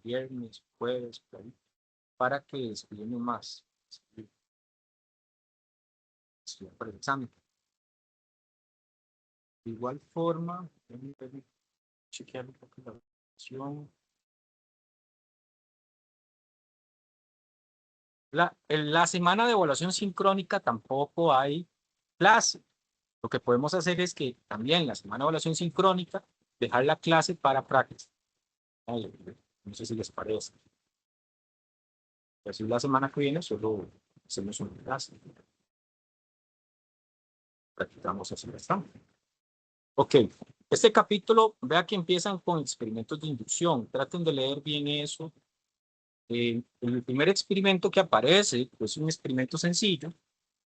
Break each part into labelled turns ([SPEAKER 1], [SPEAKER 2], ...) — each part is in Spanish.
[SPEAKER 1] viernes, jueves, por ahí, para que estudiemos más. Estudiar para el examen. De igual forma, chequear un poco la evaluación. En la semana de evaluación sincrónica tampoco hay clase. Lo que podemos hacer es que también la semana de evaluación sincrónica, dejar la clase para práctica. No sé si les parece. Así la semana que viene solo hacemos una clase. Practicamos así bastante. Ok, este capítulo, vea que empiezan con experimentos de inducción. Traten de leer bien eso. El primer experimento que aparece pues, es un experimento sencillo,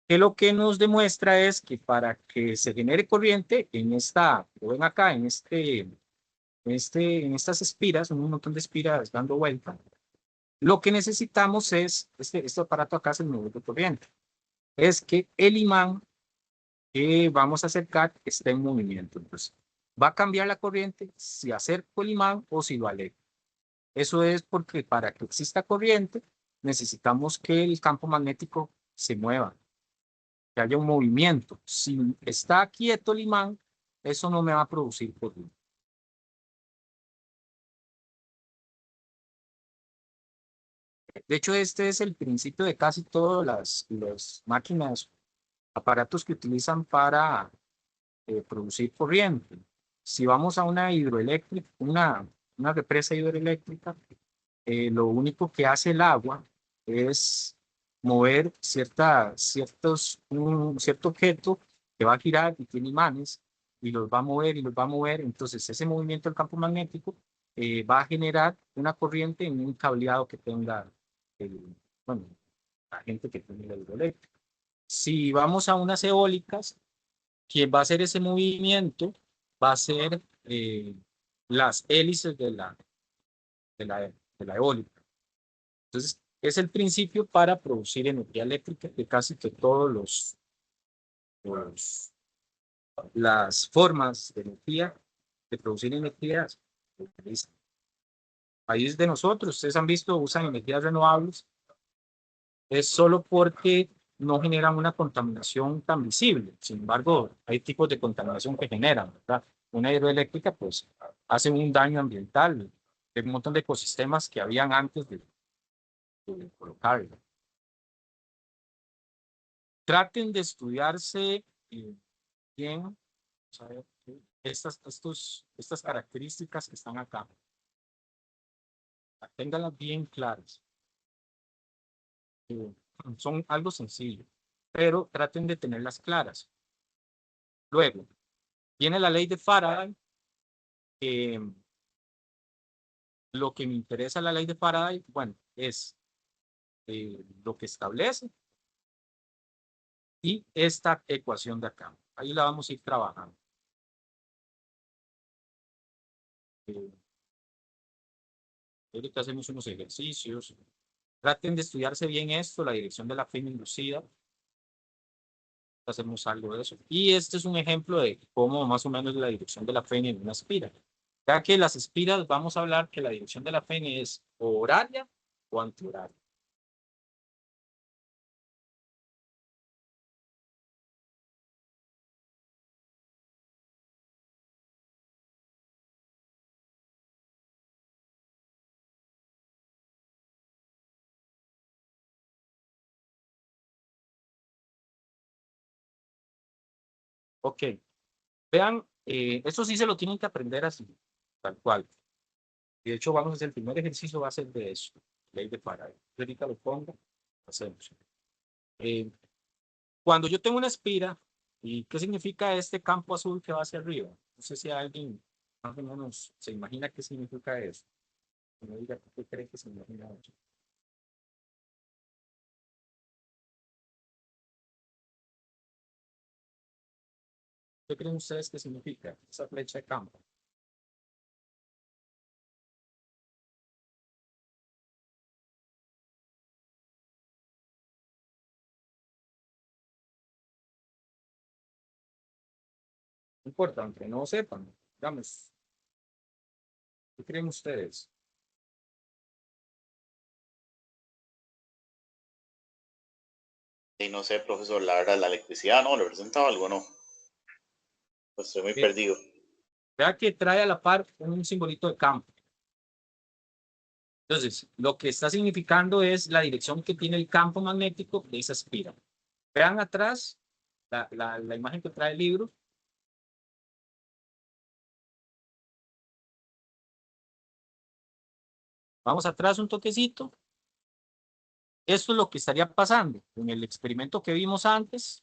[SPEAKER 1] que lo que nos demuestra es que para que se genere corriente en esta, lo ven acá, en estas espiras, un montón de espiras dando vuelta, lo que necesitamos es, este aparato acá es el medidor de corriente, es que el imán que vamos a acercar está en movimiento. Entonces, va a cambiar la corriente si acerco el imán o si lo alejo. Eso es porque para que exista corriente necesitamos que el campo magnético se mueva, que haya un movimiento. Si está quieto el imán, eso no me va a producir corriente. De hecho, este es el principio de casi todas las máquinas, aparatos que utilizan para producir corriente. Si vamos a una hidroeléctrica, una represa hidroeléctrica, lo único que hace el agua es mover un cierto objeto que va a girar y tiene imanes y los va a mover y los va a mover. Entonces, ese movimiento del campo magnético va a generar una corriente en un cableado que tenga, bueno, la gente que tiene la hidroeléctrica. Si vamos a unas eólicas, quien va a hacer ese movimiento va a ser las hélices de la eólica. Entonces, es el principio para producir energía eléctrica de casi que todos los las formas de energía, de producir energía. Países de nosotros, ustedes han visto, usan energías renovables, es solo porque no generan una contaminación tan visible. Sin embargo, hay tipos de contaminación que generan, ¿verdad? Una hidroeléctrica, pues, hace un daño ambiental de un montón de ecosistemas que habían antes de colocarlo. Traten de estudiarse bien, ¿sabe? Estas características que están acá. Ténganlas bien claras. Son algo sencillo, pero traten de tenerlas claras. Luego, viene la ley de Faraday. Lo que me interesa la ley de Faraday, bueno, es lo que establece y esta ecuación de acá. Ahí la vamos a ir trabajando. Ahorita hacemos unos ejercicios. Traten de estudiarse bien esto, la dirección de la fina inducida. Hacemos algo de eso. Y este es un ejemplo de cómo más o menos la dirección de la fena en una espira. Ya que las espiras, vamos a hablar que la dirección de la fena es o horaria o antihoraria. Ok, vean, eso sí se lo tienen que aprender así, tal cual. De hecho, vamos a hacer el primer ejercicio, va a ser de eso, ley de Faraday. Yo ahorita lo pongo, hacemos. Eh, Cuando yo tengo una espira, ¿y qué significa este campo azul que va hacia arriba? No sé si alguien más o menos se imagina qué significa eso. Que me diga qué cree que se imagina eso. ¿Qué creen ustedes que significa esa flecha de campo? No importa, aunque no sepan, digamos, ¿qué creen ustedes?
[SPEAKER 2] Y no sé, profesor, la verdad, la electricidad, ¿no? ¿Le presentaba algo, no? Pues estoy muy perdido.
[SPEAKER 1] Vea que trae a la par un simbolito de campo. Entonces, lo que está significando es la dirección que tiene el campo magnético de esa espira. Vean atrás la imagen que trae el libro. Vamos atrás un toquecito. Esto es lo que estaría pasando en el experimento que vimos antes.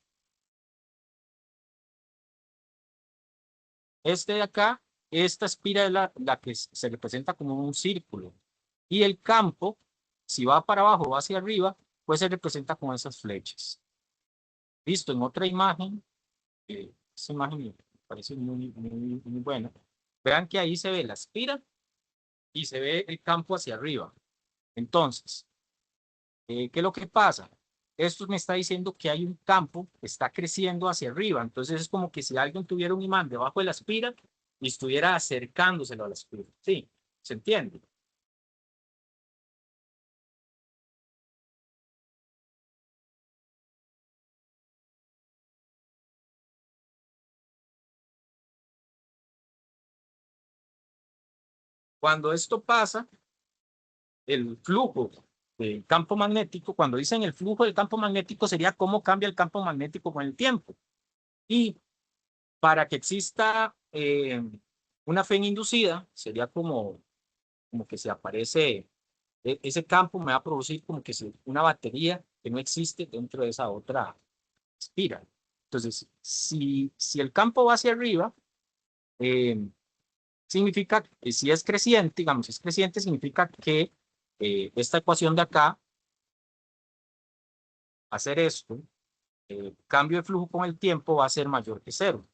[SPEAKER 1] Este de acá, esta espira es la que se representa como un círculo. Y el campo, si va para abajo o hacia arriba, pues se representa con esas flechas. Visto en otra imagen, esa imagen me parece muy buena. Vean que ahí se ve la espira y se ve el campo hacia arriba. Entonces, ¿qué es lo que pasa? Esto me está diciendo que hay un campo que está creciendo hacia arriba. Entonces es como que si alguien tuviera un imán debajo de la espira y estuviera acercándoselo a la espira. ¿Sí? ¿Se entiende? Cuando esto pasa, el flujo del campo magnético, cuando dicen el flujo del campo magnético, sería cómo cambia el campo magnético con el tiempo. Y para que exista una fe inducida, sería como que se aparece, ese campo me va a producir como que una batería que no existe dentro de esa otra espiral. Entonces, si el campo va hacia arriba, eh, significa que si es creciente, digamos, si es creciente, significa que esta ecuación de acá, hacer esto, cambio de flujo con el tiempo va a ser mayor que cero.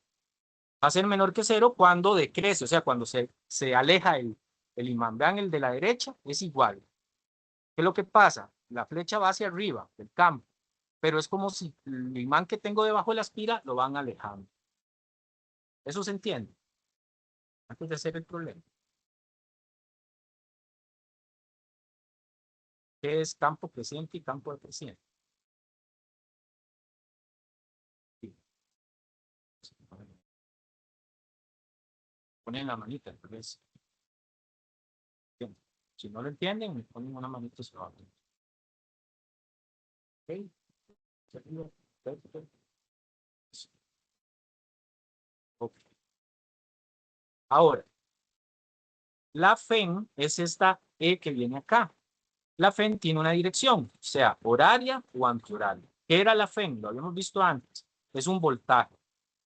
[SPEAKER 1] Va a ser menor que cero cuando decrece, o sea, cuando se aleja el imán. Vean el de la derecha, es igual. ¿Qué es lo que pasa? La flecha va hacia arriba del campo, pero es como si el imán que tengo debajo de la espira lo van alejando. ¿Eso se entiende? Antes de hacer el problema. ¿Qué es campo creciente y campo decreciente? Sí. Ponen la manita, entonces, si no lo entienden, me ponen una manita sobre abajo. ¿Ok? Ok. Ahora, la FEN es esta E que viene acá. La FEN tiene una dirección, sea horaria o antihoraria. ¿Qué era la FEN? Lo habíamos visto antes. Es un voltaje.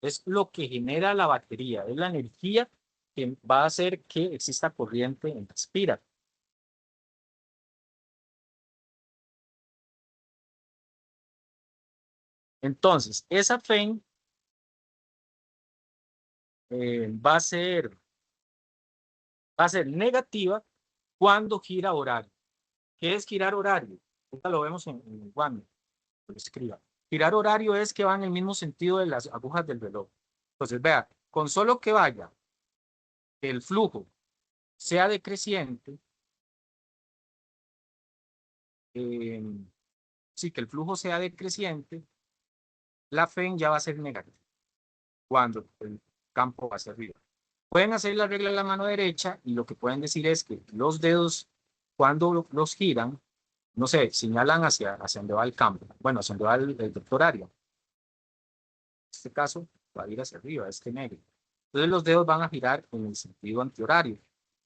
[SPEAKER 1] Es lo que genera la batería. Es la energía que va a hacer que exista corriente en la espira. Entonces, esa FEN va a ser negativa cuando gira horario. ¿Qué es girar horario? Ahorita lo vemos en el Wanda, lo escriba. Girar horario es que va en el mismo sentido de las agujas del reloj. Entonces, vea, con solo que vaya el flujo sea decreciente, eh, sí, que el flujo sea decreciente, la FEN ya va a ser negativa cuando el campo va hacia arriba. Pueden hacer la regla en la mano derecha y lo que pueden decir es que los dedos, cuando los giran, no sé, señalan hacia donde va el campo. Bueno, hacia donde va el vectorario. En este caso, va a ir hacia arriba, este negro. Entonces los dedos van a girar en el sentido antihorario.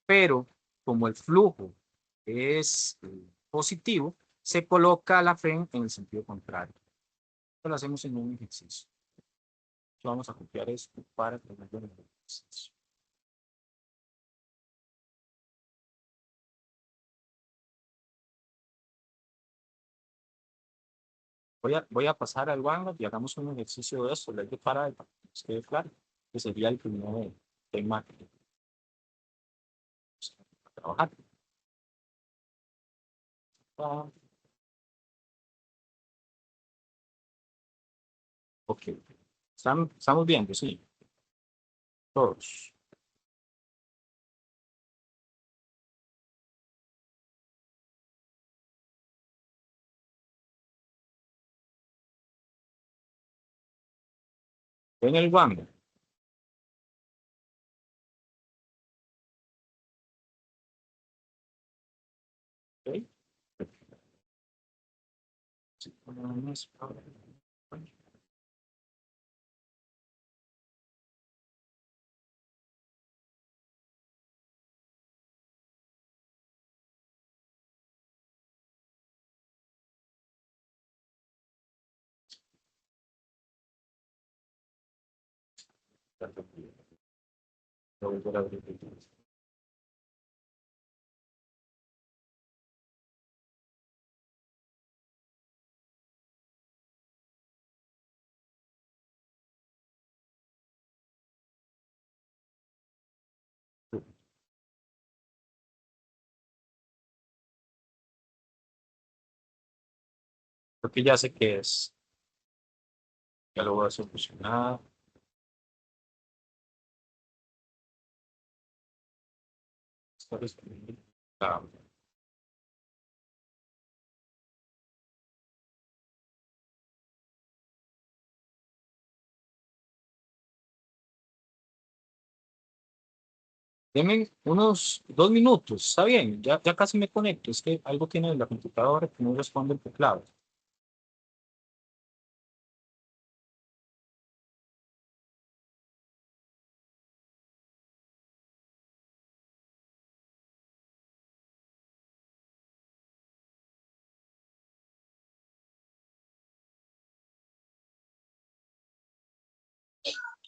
[SPEAKER 1] Pero como el flujo es positivo, se coloca la FEN en el sentido contrario. Esto lo hacemos en un ejercicio. Vamos a copiar esto para tenerlo en el ejercicio. Voy a pasar al OneNote y hagamos un ejercicio de esto, le para que quede claro, que sería el primer tema que vamos a trabajar. Ah, ok, estamos viendo, sí, todos. en el One. ¿Ok? Sí, ponemos ahora. Lo voy a abrir. Creo que ya sé qué es. Ya lo voy a solucionar. Está disponible. Ah, deme unos 2 minutos, está bien, ya casi me conecto. Es que algo tiene la computadora que no responde el teclado.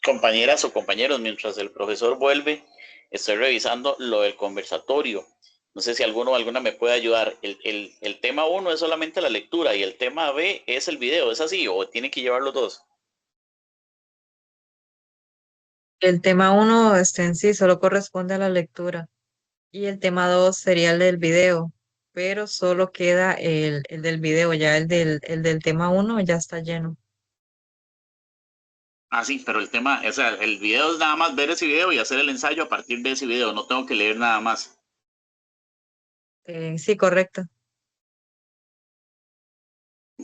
[SPEAKER 2] Compañeras o compañeros, mientras el profesor vuelve, estoy revisando lo del conversatorio. No sé si alguno o alguna me puede ayudar. El tema uno es solamente la lectura y el tema B es el video. ¿Es así o tiene que llevar los dos?
[SPEAKER 3] El tema uno, en sí solo corresponde a la lectura y el tema 2 sería el del video, pero solo queda el del video, ya el del tema uno ya está lleno.
[SPEAKER 2] Ah, sí, pero el tema, o sea, el video es nada más ver ese video y hacer el ensayo a partir de ese video. No tengo que leer nada más.
[SPEAKER 3] Sí, correcto.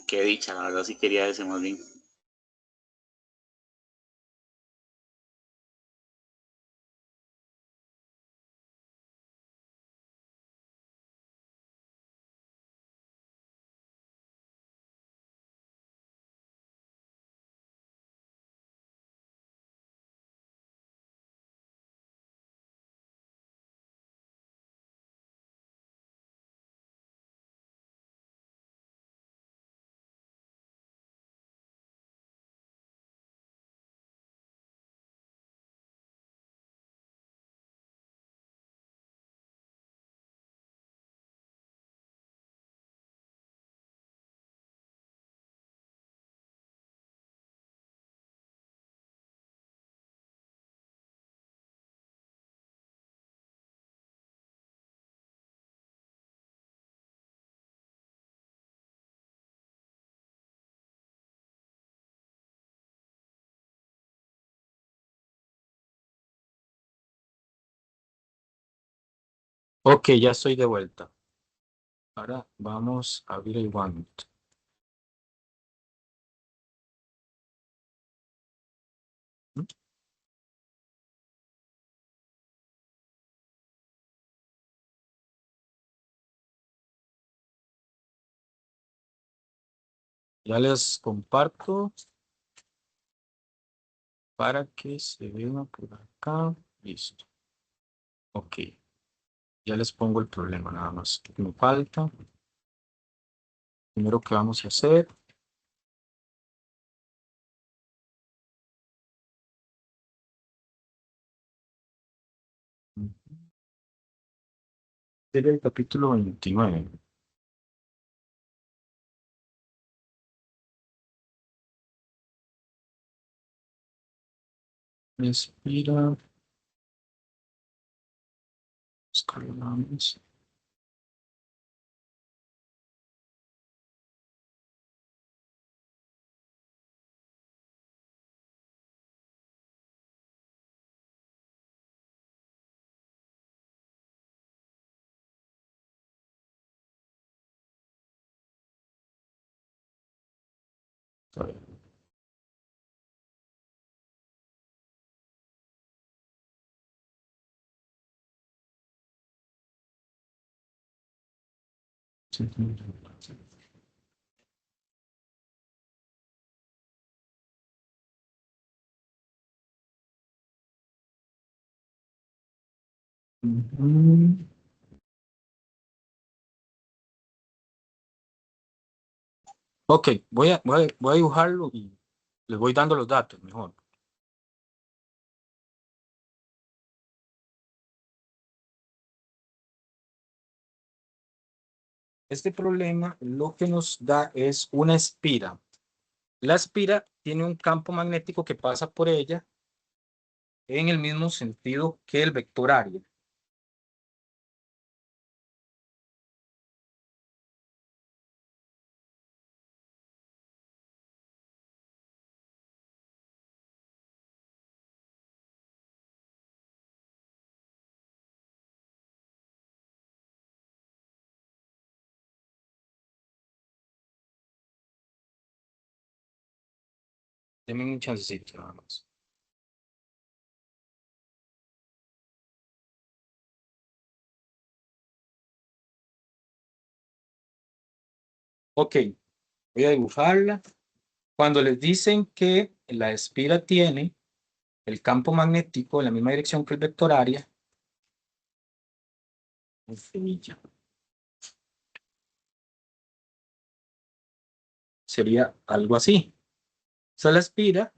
[SPEAKER 2] Qué dicha, la verdad sí quería ese más bien.
[SPEAKER 1] Ok, ya estoy de vuelta. Ahora vamos a abrir el OneNote. Ya les comparto para que se vea por acá. Listo. Ok, ya les pongo el problema nada más. ¿Qué me falta? Primero que vamos a hacer. Sería el capítulo 29. Respira. Escalamos. A ver. Ujú. Ok, voy a dibujarlo y les voy dando los datos mejor. Este problema lo que nos da es una espira. La espira tiene un campo magnético que pasa por ella en el mismo sentido que el vector área. Denme un chancecito nada más. Ok, voy a dibujarla. Cuando les dicen que la espira tiene el campo magnético en la misma dirección que el vector área, sería algo así. Esa es la espira.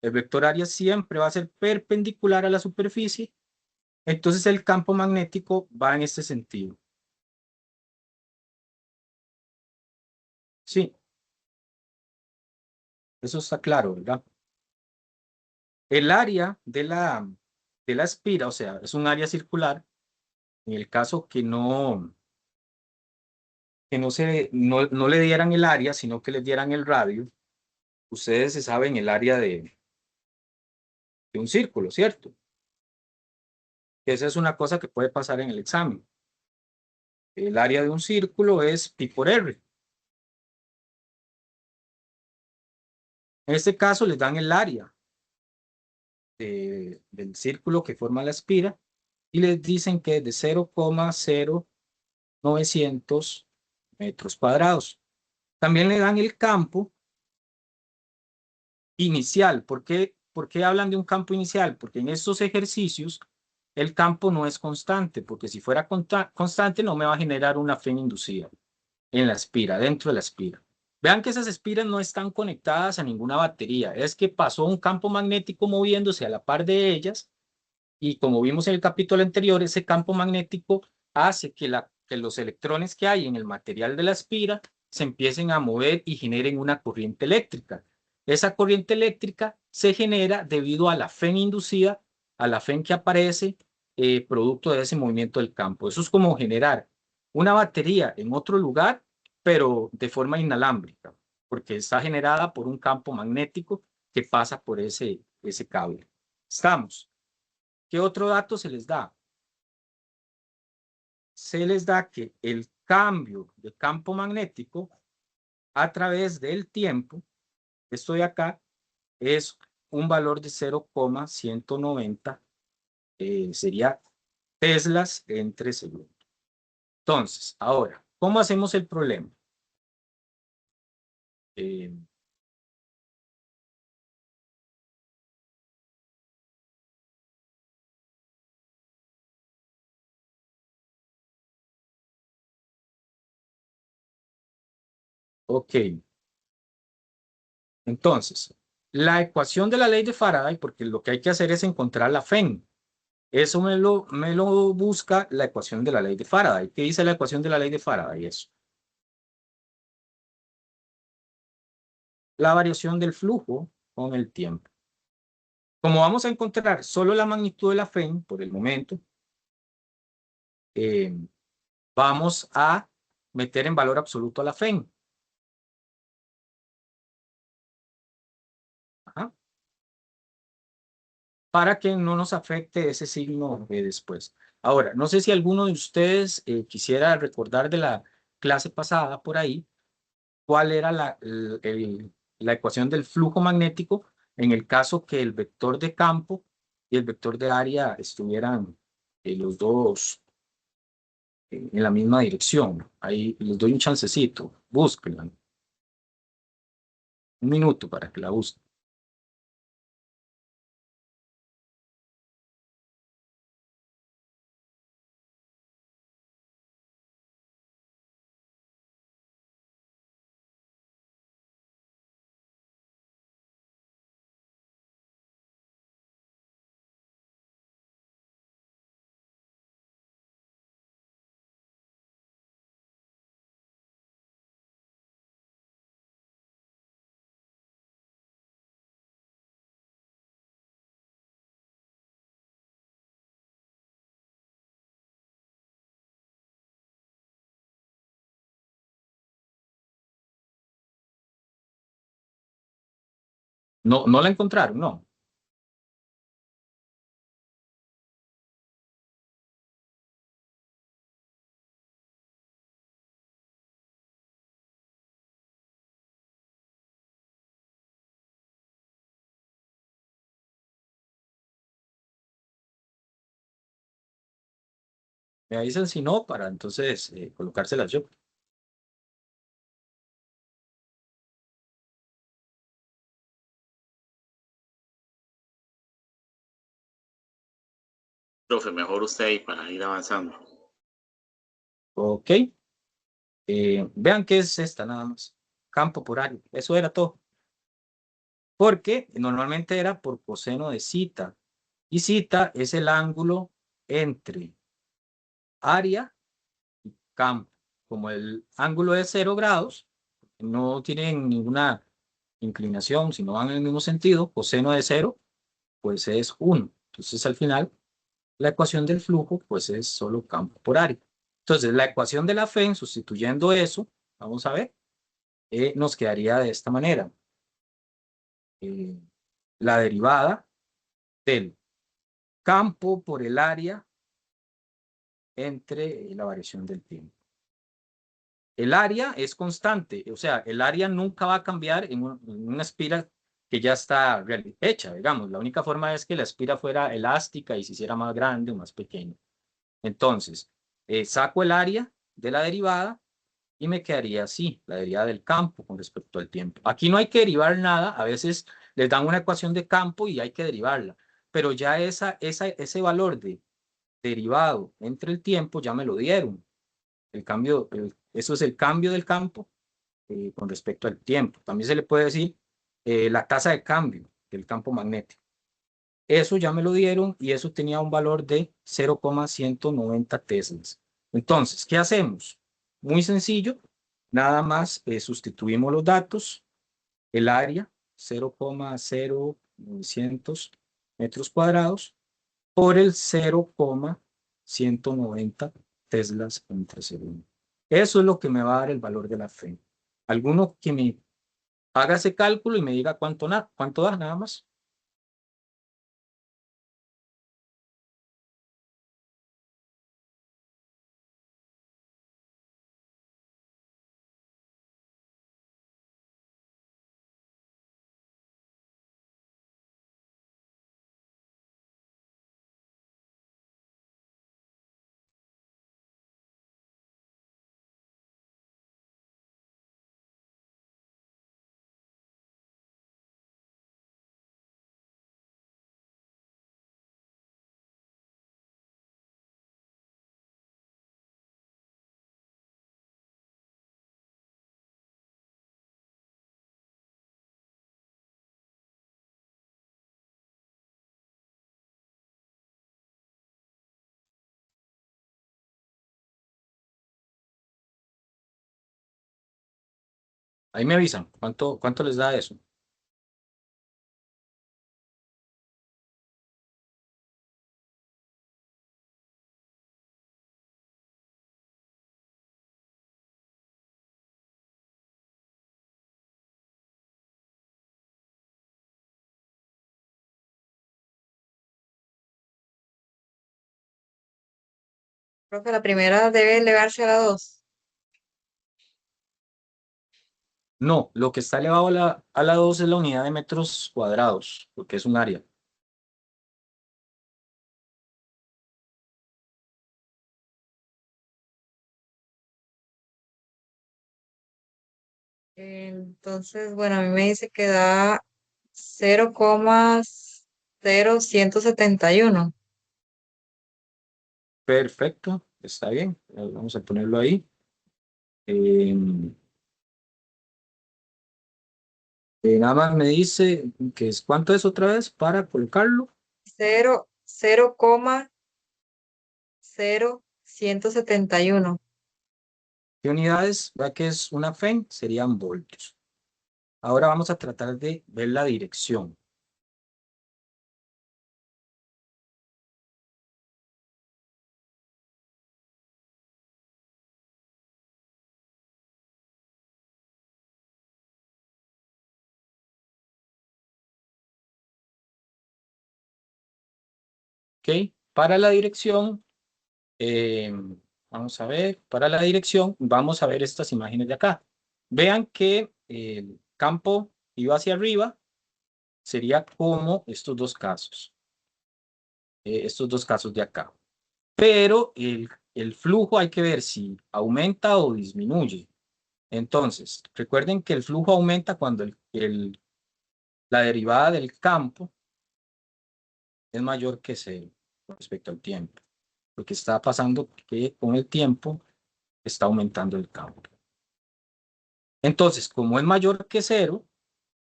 [SPEAKER 1] El vector área siempre va a ser perpendicular a la superficie. Entonces el campo magnético va en este sentido. Sí, eso está claro, ¿verdad? El área de la espira, o sea, es un área circular. En el caso no le dieran el área, sino que le dieran el radio, ustedes se saben el área de un círculo, ¿cierto? Esa es una cosa que puede pasar en el examen. El área de un círculo es pi por r. En este caso les dan el área del círculo que forma la espira y les dicen que es de 0,0900 metros cuadrados. También le dan el campo inicial. ¿Por qué hablan de un campo inicial? Porque en estos ejercicios el campo no es constante, porque si fuera constante no me va a generar una frena inducida en la espira, dentro de la espira. Vean que esas espiras no están conectadas a ninguna batería, es que pasó un campo magnético moviéndose a la par de ellas y como vimos en el capítulo anterior, ese campo magnético hace que los electrones que hay en el material de la espira se empiecen a mover y generen una corriente eléctrica. Esa corriente eléctrica se genera debido a la FEN inducida, a la FEN que aparece producto de ese movimiento del campo. Eso es como generar una batería en otro lugar, pero de forma inalámbrica, porque está generada por un campo magnético que pasa por ese cable. ¿Estamos? ¿Qué otro dato se les da? Se les da que el cambio de campo magnético a través del tiempo, esto de acá, es un valor de 0,190, sería teslas entre segundos. Entonces, ahora, ¿cómo hacemos el problema? Eh, ok, entonces, la ecuación de la ley de Faraday, porque lo que hay que hacer es encontrar la FEN. Eso me lo busca la ecuación de la ley de Faraday. ¿Qué dice la ecuación de la ley de Faraday? Eso. La variación del flujo con el tiempo. Como vamos a encontrar solo la magnitud de la FEN por el momento, eh, vamos a meter en valor absoluto a la FEN. Ajá. Para que no nos afecte ese signo después. Ahora, no sé si alguno de ustedes quisiera recordar de la clase pasada por ahí, cuál era la ecuación del flujo magnético en el caso que el vector de campo y el vector de área estuvieran los dos en la misma dirección. Ahí les doy un chancecito, búsquenla. Un minuto para que la busquen. No, no la encontraron, no. Me dicen si no, para entonces colocárselas yo.
[SPEAKER 2] Profe, mejor usted ahí para ir avanzando.
[SPEAKER 1] Ok. Vean qué es esta nada más. Campo por área. Eso era todo. Porque normalmente era por coseno de zeta. Y zeta es el ángulo entre área y campo. Como el ángulo es 0 grados, no tienen ninguna inclinación, sino van en el mismo sentido, coseno de 0, pues es 1. Entonces al final la ecuación del flujo pues es solo campo por área. Entonces la ecuación de la FEN, sustituyendo eso, vamos a ver, nos quedaría de esta manera. La derivada del campo por el área entre la variación del tiempo. El área es constante, o sea, el área nunca va a cambiar en una espira que ya está hecha, digamos. La única forma es que la espira fuera elástica y se hiciera más grande o más pequeña. Entonces, saco el área de la derivada y me quedaría así, la derivada del campo con respecto al tiempo. Aquí no hay que derivar nada, a veces les dan una ecuación de campo y hay que derivarla, pero ya ese valor de derivado entre el tiempo ya me lo dieron. Eso es el cambio del campo con respecto al tiempo. También se le puede decir la tasa de cambio del campo magnético. Eso ya me lo dieron y eso tenía un valor de 0,190 teslas. Entonces, ¿qué hacemos? Muy sencillo, nada más sustituimos los datos, el área, 0,0900 metros cuadrados, por el 0,190 teslas entre segundo. Eso es lo que me va a dar el valor de la fe. Alguno que me haga ese cálculo y me diga cuánto da nada más. Ahí me avisan cuánto les da eso.
[SPEAKER 3] Creo que la primera debe elevarse a la 2.
[SPEAKER 1] No, lo que está elevado a la 2 es la unidad de metros cuadrados, porque es un área.
[SPEAKER 3] Entonces, bueno, a mí me dice que da 0,0171.
[SPEAKER 1] Perfecto, está bien. Vamos a ponerlo ahí. Eh, nada más me dice que es cuánto es otra vez para colocarlo.
[SPEAKER 3] 0,0171.
[SPEAKER 1] ¿Qué unidades? ¿Va que es una FEM? Serían voltios. Ahora vamos a tratar de ver la dirección. ¿Ok? Para la dirección, eh, vamos a ver, para la dirección, vamos a ver estas imágenes de acá. Vean que el campo iba hacia arriba, sería como estos dos casos de acá. Pero el flujo hay que ver si aumenta o disminuye. Entonces, recuerden que el flujo aumenta cuando la derivada del campo es mayor que cero con respecto al tiempo. Lo que está pasando es que con el tiempo está aumentando el campo. Entonces, como es mayor que cero,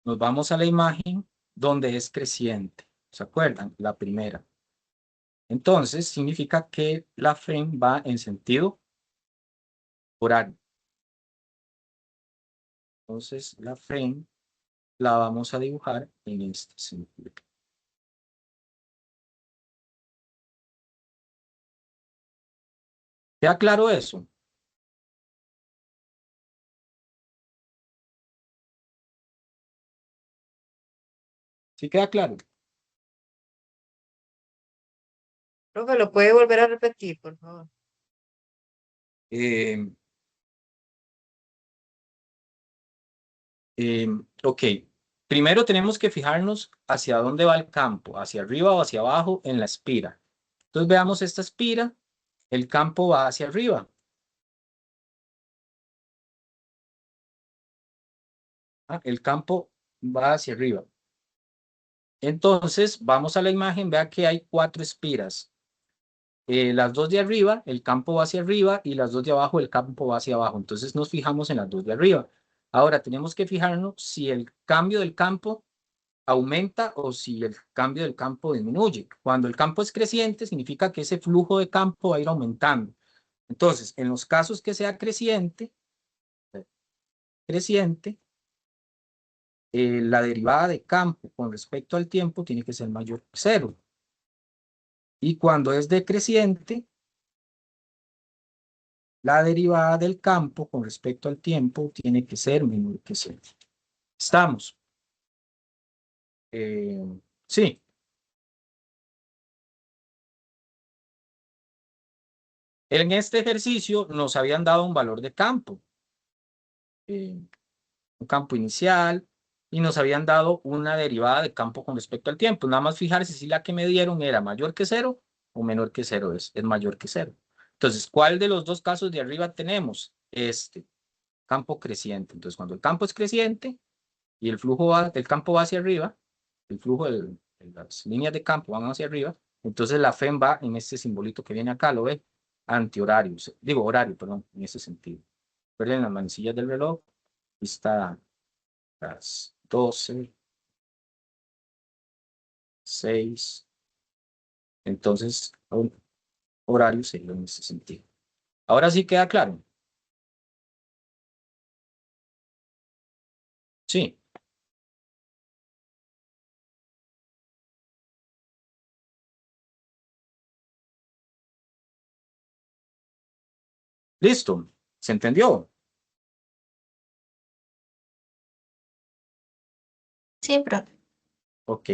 [SPEAKER 1] nos vamos a la imagen donde es creciente. ¿Se acuerdan? La primera. Entonces, significa que la FEM va en sentido horario. Entonces, la FEM la vamos a dibujar en este sentido. ¿Queda claro eso? ¿Sí queda claro?
[SPEAKER 3] Profe, ¿lo puede volver a repetir, por favor?
[SPEAKER 1] Eh, ok. Primero tenemos que fijarnos hacia dónde va el campo, hacia arriba o hacia abajo en la espira. Entonces veamos esta espira, el campo va hacia arriba. El campo va hacia arriba. Entonces vamos a la imagen, vea que hay 4 espiras. Las dos de arriba, el campo va hacia arriba y las dos de abajo, el campo va hacia abajo. Entonces nos fijamos en las dos de arriba. Ahora tenemos que fijarnos si el cambio del campo aumenta o si el cambio del campo disminuye. Cuando el campo es creciente, significa que ese flujo de campo va a ir aumentando. Entonces, en los casos que sea creciente, la derivada de campo con respecto al tiempo tiene que ser mayor que cero. Y cuando es decreciente, la derivada del campo con respecto al tiempo tiene que ser menor que cero. ¿Estamos? Sí. En este ejercicio nos habían dado un valor de campo. Un campo inicial, y nos habían dado una derivada de campo con respecto al tiempo. Nada más fijarse si la que me dieron era mayor que cero o menor que cero, es mayor que cero. Entonces, ¿cuál de los dos casos de arriba tenemos? Este, campo creciente. Entonces, cuando el campo es creciente y el flujo del campo va hacia arriba, el flujo de las líneas de campo van hacia arriba, entonces la FEM va en este simbolito que viene acá, ¿lo ve? Antihorario, digo horario, perdón, en ese sentido. Recuerden las manecillas del reloj, está las 12, 6. Entonces, un horario sería en ese sentido. Ahora sí queda claro. Sí, listo. ¿Se entendió?
[SPEAKER 4] Sí, profe.
[SPEAKER 1] Ok.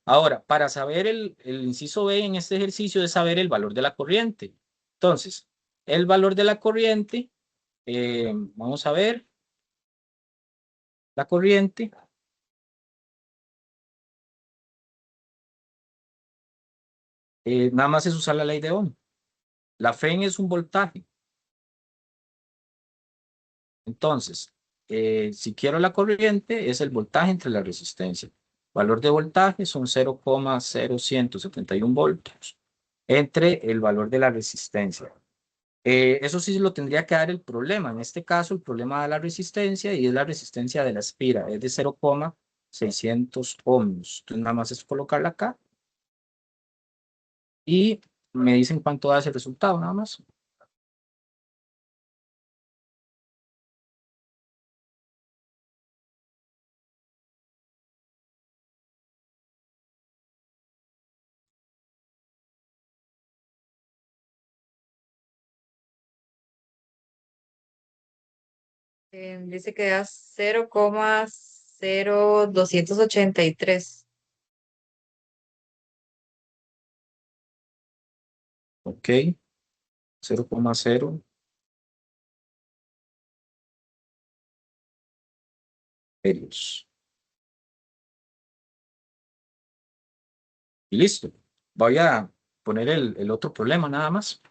[SPEAKER 1] Ahora, para saber el inciso B en este ejercicio es saber el valor de la corriente. Entonces, el valor de la corriente, vamos a ver, la corriente, nada más es usar la ley de Ohm. La FEN es un voltaje. Entonces, si quiero la corriente, es el voltaje entre la resistencia. Valor de voltaje son 0,0171 voltios entre el valor de la resistencia. Eso sí lo tendría que dar el problema. En este caso, el problema da la resistencia y es la resistencia de la espira. Es de 0,600 ohms. Entonces, nada más es colocarla acá. Y me dicen cuánto da ese resultado, nada más.
[SPEAKER 3] Dice que da 0,0283.
[SPEAKER 1] Ok. 0,0 medios. Y listo. Voy a poner el otro problema nada más.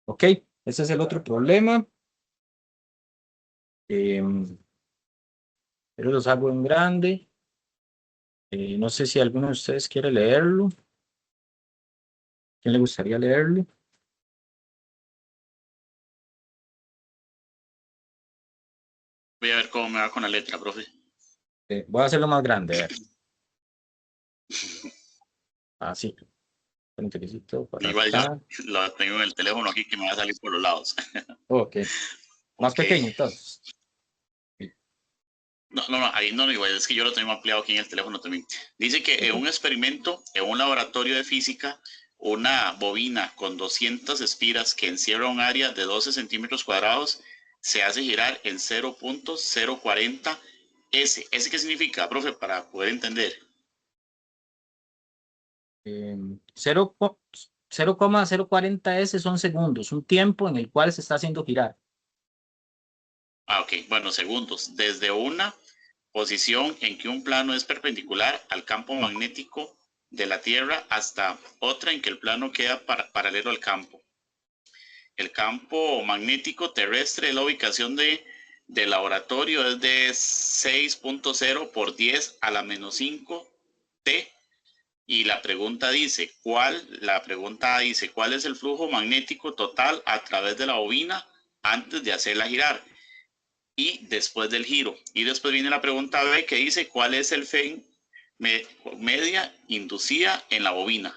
[SPEAKER 1] Ok. Ese es el otro problema. Pero los hago en grande. No sé si alguno de ustedes quiere leerlo. ¿Quién le gustaría leerlo?
[SPEAKER 2] Voy a ver cómo me va con la letra, profe.
[SPEAKER 1] Voy a hacerlo más grande. A ver. Así. Un toquecito para
[SPEAKER 2] Igual yo
[SPEAKER 1] acá.
[SPEAKER 2] lo tengo en el teléfono aquí que me va a salir por los lados.
[SPEAKER 1] Ok. Más
[SPEAKER 2] Ok.
[SPEAKER 1] pequeño, entonces.
[SPEAKER 2] No, ahí no, igual es que yo lo tengo ampliado aquí en el teléfono también. Dice que en
[SPEAKER 1] Ok.
[SPEAKER 2] un experimento, en un laboratorio de física, una bobina con 200 espiras que encierra un área de 12 centímetros cuadrados se hace girar en 0,040 S. ¿Ese qué significa, profe, para poder entender?
[SPEAKER 1] 0,040 S son segundos, un tiempo en el cual se está haciendo girar.
[SPEAKER 2] Ok, bueno, segundos. Desde una posición en que un plano es perpendicular al campo magnético de la Tierra hasta otra en que el plano queda paralelo al campo. El campo magnético terrestre, la ubicación del laboratorio es de 6.0 por 10 a la menos 5 T. Y la pregunta dice, ¿cuál es el flujo magnético total a través de la bobina antes de hacerla girar y después del giro? Y después viene la pregunta B que dice, ¿cuál es el Fe media inducida en la bobina?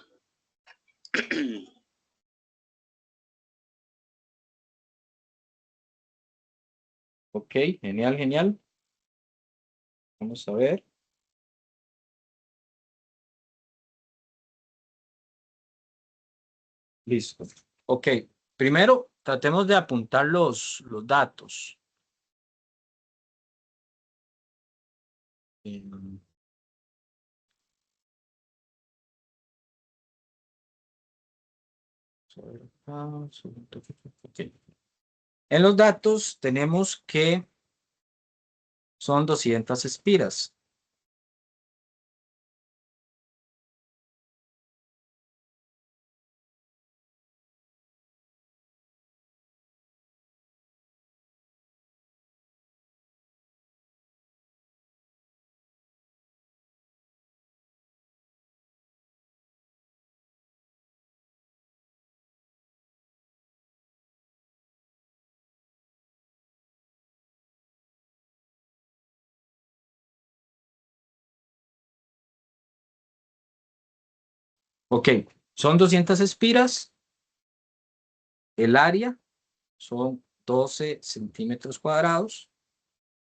[SPEAKER 1] Ok, genial, genial. Vamos a ver. Listo. Ok, primero tratemos de apuntar los datos. Em, ok. En los datos tenemos que son 200 espiras. Ok, son 200 espiras. El área son 12 centímetros cuadrados.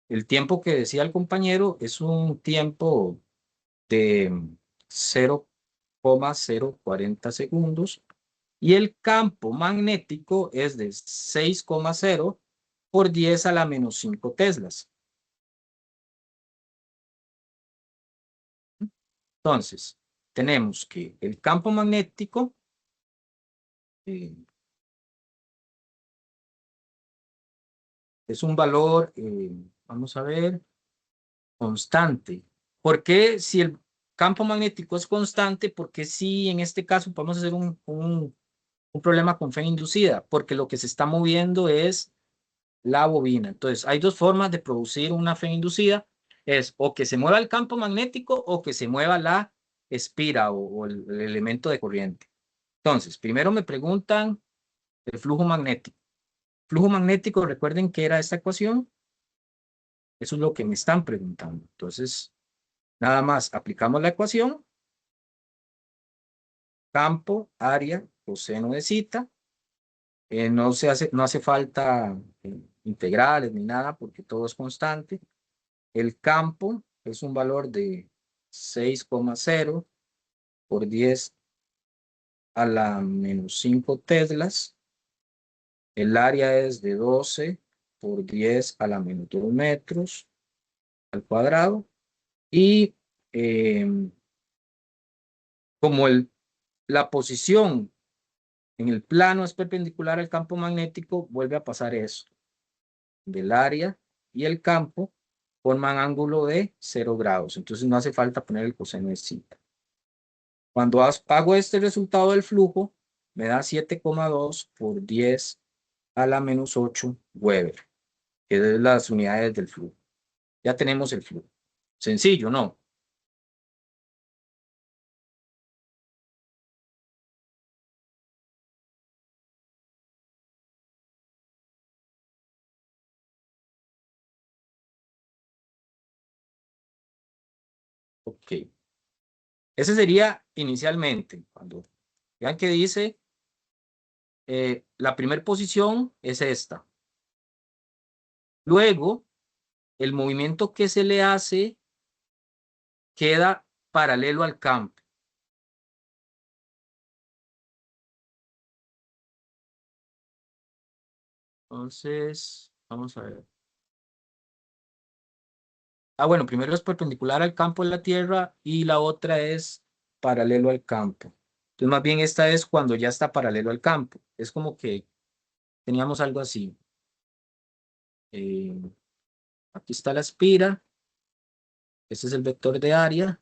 [SPEAKER 1] El tiempo que decía el compañero es un tiempo de 0,040 segundos y el campo magnético es de 6,0 por 10 a la menos 5 teslas. Entonces, tenemos que el campo magnético eh, es un valor, vamos a ver, constante. ¿Por qué si el campo magnético es constante? ¿Por qué si en este caso podemos hacer un problema con fe inducida? Porque lo que se está moviendo es la bobina. Entonces, hay dos formas de producir una fe inducida. Es o que se mueva el campo magnético o que se mueva la espira o el elemento de corriente. Entonces, primero me preguntan el flujo magnético. Flujo magnético, recuerden que era esta ecuación. Eso es lo que me están preguntando. Entonces, nada más aplicamos la ecuación. Campo, área, coseno de zeta. No hace falta integrales ni nada porque todo es constante. El campo es un valor de 6,0 por 10 a la menos 5 teslas. El área es de 12 por 10 a la menos 2 metros al cuadrado. Y como la posición en el plano es perpendicular al campo magnético, vuelve a pasar eso. Del área y el campo forman ángulo de 0 grados. Entonces no hace falta poner el coseno de zeta. Cuando hago este resultado del flujo, me da 7,2 por 10 a la menos 8 Weber, que es las unidades del flujo. Ya tenemos el flujo. Sencillo, ¿no? Ok. Ese sería inicialmente, cuando vean que dice, la primera posición es esta. Luego, el movimiento que se le hace queda paralelo al campo. Entonces, vamos a ver. Bueno, primero es perpendicular al campo de la Tierra y la otra es paralelo al campo. Entonces, más bien esta es cuando ya está paralelo al campo. Es como que teníamos algo así. Eh, Aquí está la espira. Este es el vector de área.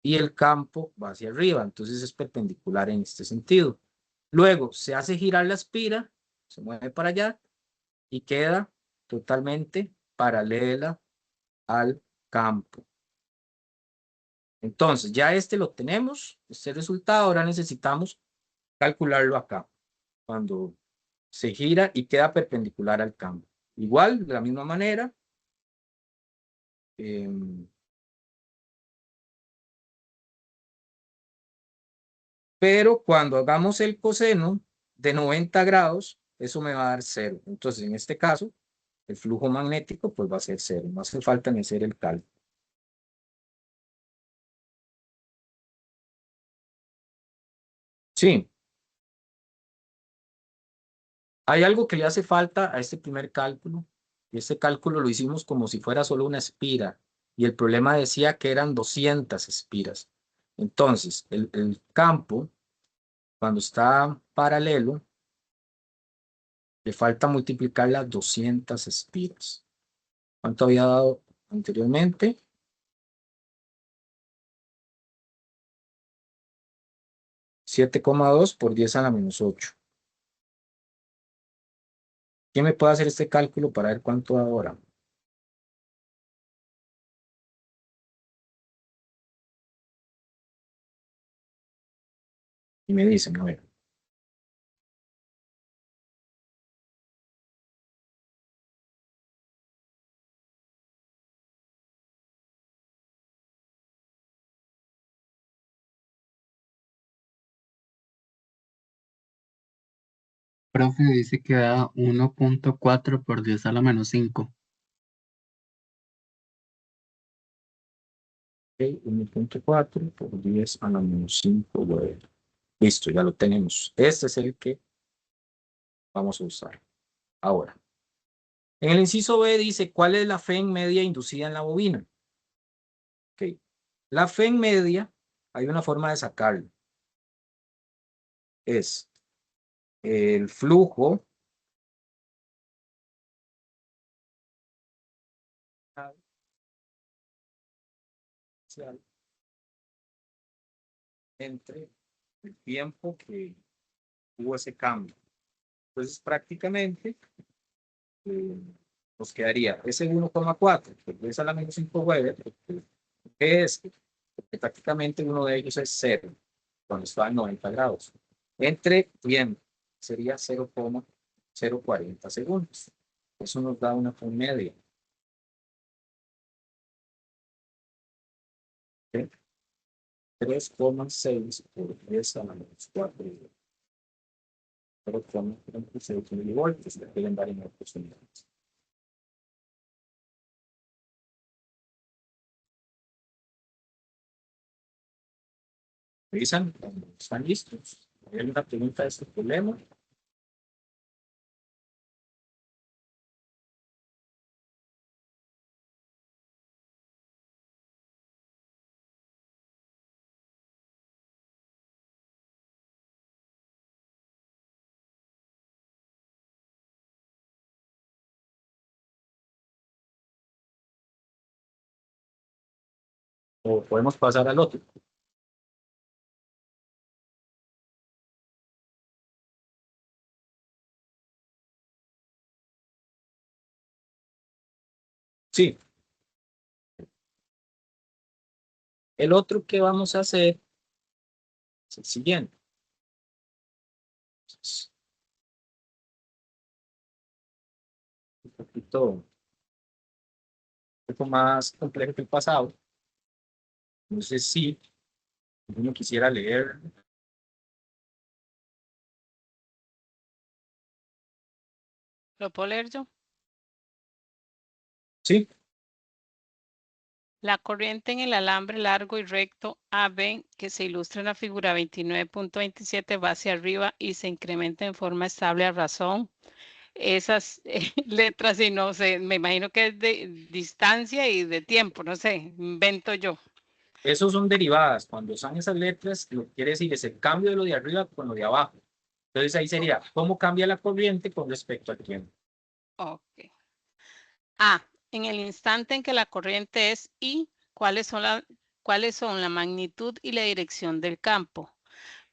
[SPEAKER 1] Y el campo va hacia arriba. Entonces es perpendicular en este sentido. Luego se hace girar la espira, se mueve para allá y queda totalmente paralela al campo. Entonces, ya este lo tenemos, este resultado, ahora necesitamos calcularlo acá, cuando se gira y queda perpendicular al campo. Igual, de la misma manera, pero cuando hagamos el coseno de 90 grados, eso me va a dar 0. Entonces, en este caso, el flujo magnético pues va a ser 0. No hace falta ni hacer el cálculo. Sí, hay algo que le hace falta a este primer cálculo, y este cálculo lo hicimos como si fuera solo una espira, y el problema decía que eran 200 espiras. Entonces, el campo, cuando está paralelo, le falta multiplicar las 200 espiras. ¿Cuánto había dado anteriormente? 7,2 por 10 a la menos 8. ¿Quién me puede hacer este cálculo para ver cuánto da ahora? Y me dicen, a ver.
[SPEAKER 4] Profe, dice que da 1.4 por 10 a la menos 5.
[SPEAKER 1] Ok, 1.4 por 10 a la menos 5. Bueno, listo, ya lo tenemos. Este es el que vamos a usar. Ahora, en el inciso B dice, ¿cuál es la FEN media inducida en la bobina? Ok, la FEN media, hay una forma de sacarlo. Es el flujo entre el tiempo que hubo ese cambio. Entonces, prácticamente, nos quedaría ese 1,4, que es a la menos 5 Weber, que es que prácticamente uno de ellos es 0, cuando está a 90 grados. Entre tiempo, sería 0,040 segundos. Eso nos da una media. ¿Okay? 3,6 por 10 a la menos 4. 0,36 milivoltios. Le pueden dar en otros unidades. ¿Revisan? ¿Están listos? ¿Hay alguna pregunta de este problema? ¿O podemos pasar al otro? Sí. El otro que vamos a hacer es el siguiente. Un poco más complejo que el pasado. No sé si uno quisiera leer.
[SPEAKER 5] ¿Lo puedo leer yo?
[SPEAKER 1] Sí.
[SPEAKER 5] La corriente en el alambre largo y recto AB, que se ilustra en la figura 29.27, va hacia arriba y se incrementa en forma estable a razón. Esas letras, y no sé, me imagino que es de distancia y de tiempo, no sé, invento yo.
[SPEAKER 1] Esos son derivadas. Cuando usan esas letras, lo que quiere decir es el cambio de lo de arriba con lo de abajo. Entonces ahí sería, ¿cómo cambia la corriente con respecto al tiempo?
[SPEAKER 5] Ok. A, en el instante en que la corriente es I, ¿cuáles son la magnitud y la dirección del campo?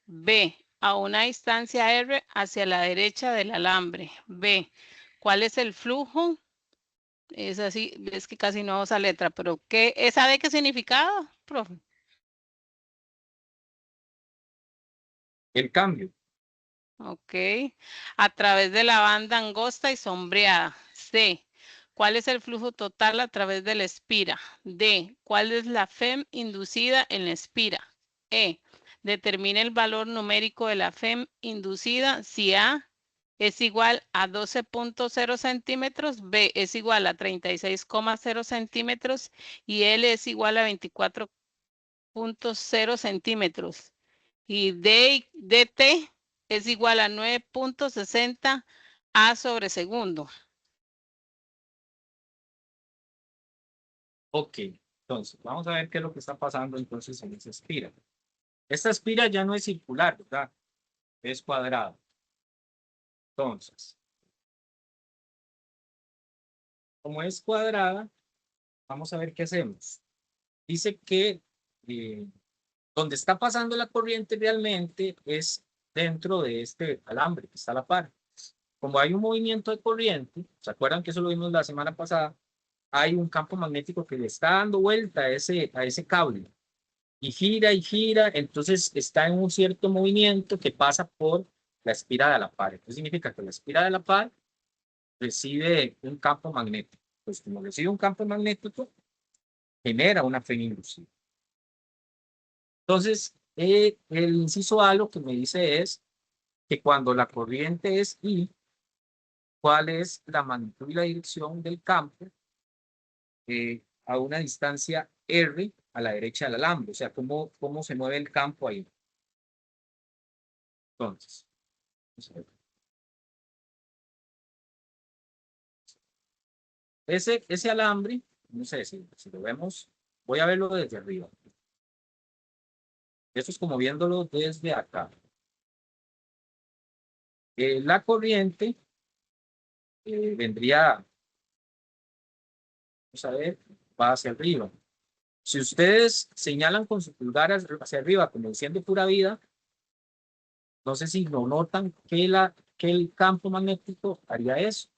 [SPEAKER 5] B, a una distancia R hacia la derecha del alambre. B, ¿cuál es el flujo? Es así, es que casi no usa letra, pero ¿qué? ¿Esa de qué significado, profe?
[SPEAKER 1] El cambio.
[SPEAKER 5] Ok. A través de la banda angosta y sombreada. C. ¿Cuál es el flujo total a través de la espira? D. ¿Cuál es la FEM inducida en la espira? E. Determina el valor numérico de la FEM inducida si A es igual a 12.0 centímetros, B es igual a 36,0 centímetros y L es igual a 24.0 centímetros. Y dt es igual a 9.60 A sobre segundo.
[SPEAKER 1] Ok, entonces vamos a ver qué es lo que está pasando entonces en esa espira. Esta espira ya no es circular, ¿verdad? Es cuadrada. Entonces, como es cuadrada, vamos a ver qué hacemos. Dice que donde está pasando la corriente realmente es dentro de este alambre que está a la par. Como hay un movimiento de corriente, ¿se acuerdan que eso lo vimos la semana pasada? Hay un campo magnético que le está dando vuelta a ese cable y gira, entonces está en un cierto movimiento que pasa por la espira de la par. Esto significa que la espira de la par recibe un campo magnético. Pues como recibe un campo magnético, genera una fe inducida. Entonces, el inciso A lo que me dice es que cuando la corriente es I, ¿cuál es la magnitud y la dirección del campo a una distancia R a la derecha del alambre? O sea, ¿cómo se mueve el campo ahí? Entonces, vamos a ver. Ese alambre, no sé si lo vemos, voy a verlo desde arriba. Esto es como viéndolo desde acá. La corriente vendría, vamos a ver, va hacia arriba. Si ustedes señalan con su pulgar hacia arriba, como diciendo pura vida, no sé si lo notan que el campo magnético haría eso.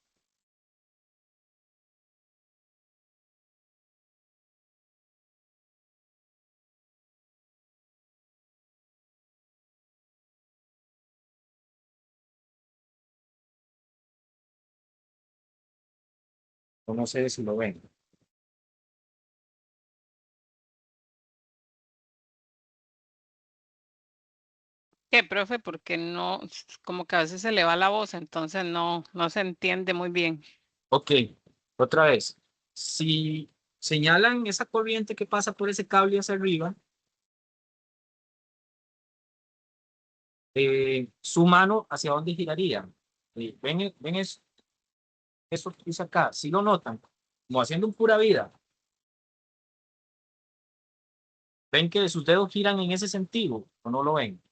[SPEAKER 1] O no sé si lo ven.
[SPEAKER 5] ¿Qué, profe? Porque no, como que a veces se le va la voz, entonces no se entiende muy bien.
[SPEAKER 1] Ok, otra vez. Si señalan esa corriente que pasa por ese cable hacia arriba, su mano hacia dónde giraría. ¿Ven eso que dice acá? Si lo notan, como haciendo un pura vida. ¿Ven que sus dedos giran en ese sentido o no lo ven?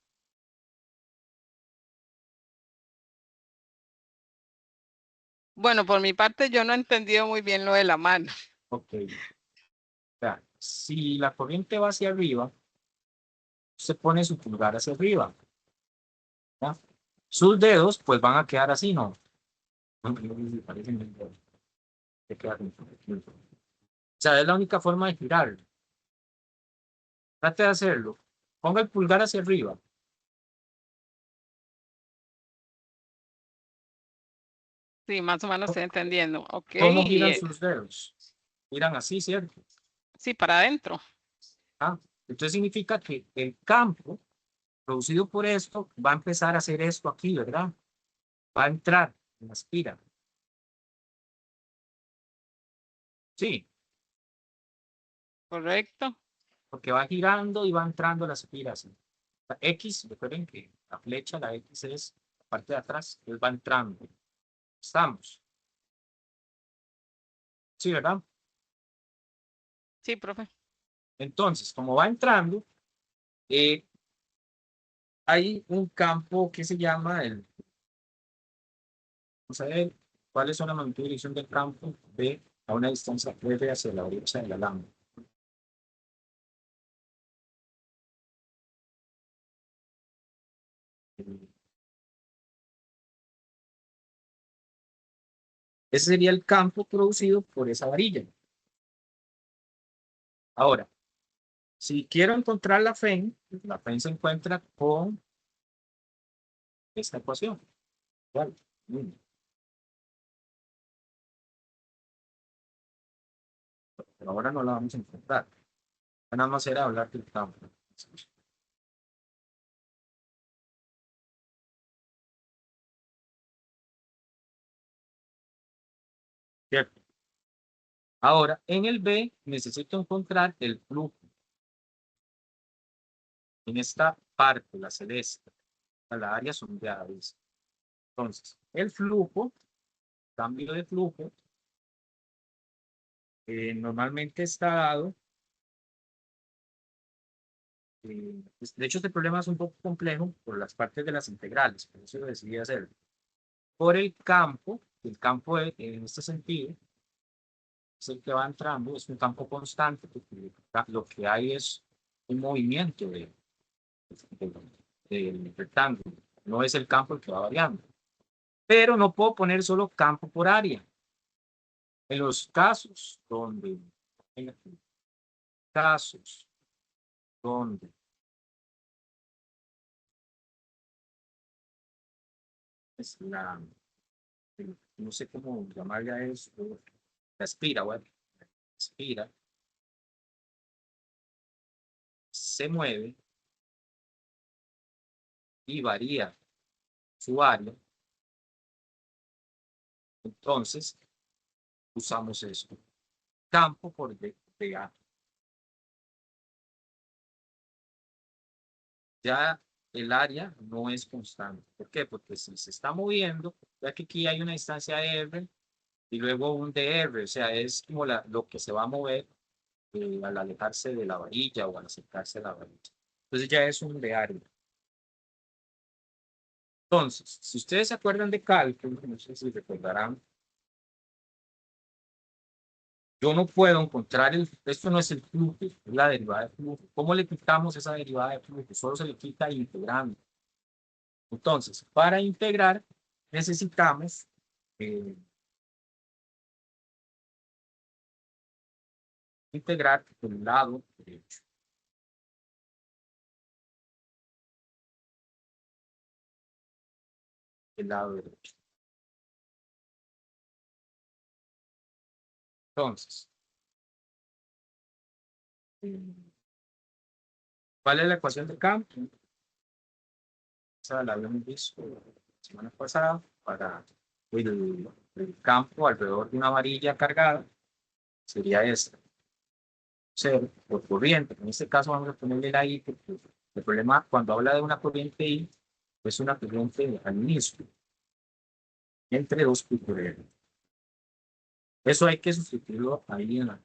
[SPEAKER 5] Bueno, por mi parte yo no he entendido muy bien lo de la mano.
[SPEAKER 1] Ok. O sea, si la corriente va hacia arriba, se pone su pulgar hacia arriba. ¿Ya? Sus dedos pues van a quedar así, ¿no? O sea, es la única forma de girar. Trate de hacerlo. Ponga el pulgar hacia arriba.
[SPEAKER 5] Sí, más o menos estoy entendiendo. Ok,
[SPEAKER 1] ¿Cómo
[SPEAKER 5] y
[SPEAKER 1] giran sus dedos? Giran así, ¿cierto?
[SPEAKER 5] sí, para adentro.
[SPEAKER 1] Ah, entonces significa que el campo producido por esto va a empezar a hacer esto aquí, ¿verdad? Va a entrar en la espira. Sí,
[SPEAKER 5] Correcto.
[SPEAKER 1] porque va girando y va entrando la espira así. La X, recuerden que la flecha, la X es la parte de atrás, él va entrando. Estamos. Sí, ¿verdad?
[SPEAKER 5] Sí, profe.
[SPEAKER 1] Entonces, como va entrando, eh, hay un campo que se llama vamos a ver cuáles son la magnitud y dirección del campo B a una distancia R hacia la derecha del alambre. Ese sería el campo producido por esa varilla. Ahora, si quiero encontrar la FEN se encuentra con esta ecuación. ¿Cuál? Pero ahora no la vamos a encontrar. Nada más era hablar del campo. ¿Cierto? Ahora, en el B necesito encontrar el flujo. En esta parte, la celeste, la área sombreada. Entonces, el flujo, cambio de flujo, normalmente está dado. De hecho, este problema es un poco complejo por las partes de las integrales, por eso lo decidí hacer. Por el campo en este sentido es el que va entrando, es un campo constante, porque lo que hay es un movimiento del rectángulo, no es el campo el que va variando. Pero no puedo poner solo campo por área. En los casos donde, casos donde es no sé cómo llamarle a eso, la espira, bueno, espira, se mueve y varía su área. Entonces, usamos eso. Campo por de A. Ya el área no es constante. ¿Por qué? Porque si se está moviendo, ya que aquí hay una distancia R y luego un dr, o sea, es como lo que se va a mover al alejarse de la varilla o al acercarse a la varilla. Entonces ya es un de área. Entonces, si ustedes se acuerdan de cálculo, no sé si recordarán, yo no puedo encontrar esto no es el flujo, es la derivada de flujo. ¿Cómo le quitamos esa derivada de flujo? Solo se le quita integrando. Entonces, para integrar, necesitamos integrar por el lado derecho. El lado derecho. Entonces, ¿cuál es la ecuación de campo? Esa la habíamos visto la semana pasada para el campo alrededor de una varilla cargada. Sería esta. 0 por corriente. En este caso vamos a ponerle la I porque el problema cuando habla de una corriente I es una corriente al inicio entre dos picos. Eso hay que sustituirlo ahí en la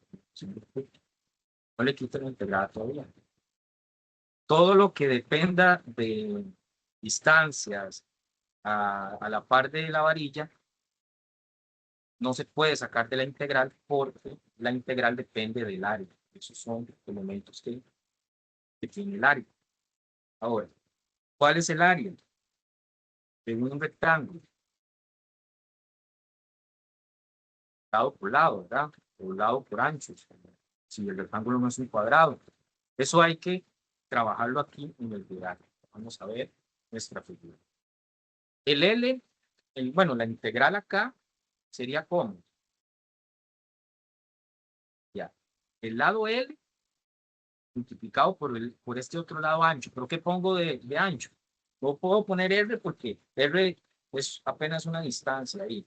[SPEAKER 1] no le quito la integrada todavía. Todo lo que dependa de distancias a la par de la varilla no se puede sacar de la integral porque la integral depende del área. Esos son elementos que tiene el área. Ahora, ¿cuál es el área de un rectángulo? Lado por lado, ¿verdad? O lado por ancho. Si el rectángulo no es un cuadrado. Eso hay que trabajarlo aquí en el diagrama. Vamos a ver nuestra figura. El L, bueno, la integral acá sería como. Ya. El lado L multiplicado por este otro lado ancho. ¿Pero qué pongo de ancho? No puedo poner R porque R es apenas una distancia ahí.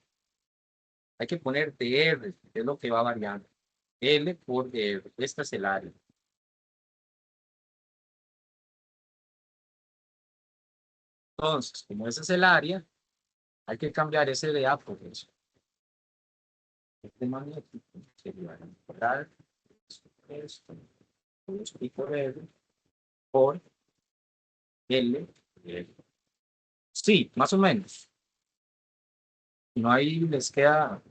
[SPEAKER 1] Hay que poner dr, que es lo que va variando. L por dr. Esta es el área. Entonces, como ese es el área, hay que cambiar ese de A por eso. Este magnético sería integral esto, pico de R por L. Sí, más o menos. No ahí les queda,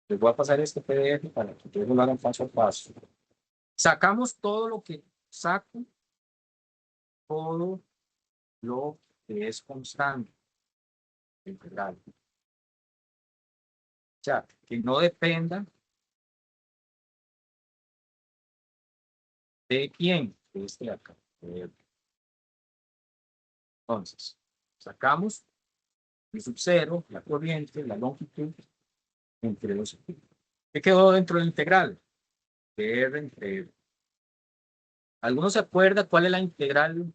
[SPEAKER 1] les voy a pasar este PDF para que ustedes lo hagan paso a paso. Sacamos todo lo que saco, todo lo que es constante, integral. O sea, que no dependa de quién, de este de acá. Entonces, sacamos el sub 0, la corriente, la longitud, entre los. ¿Qué quedó dentro de la integral? De R entre R. ¿Alguno se acuerda cuál es la integral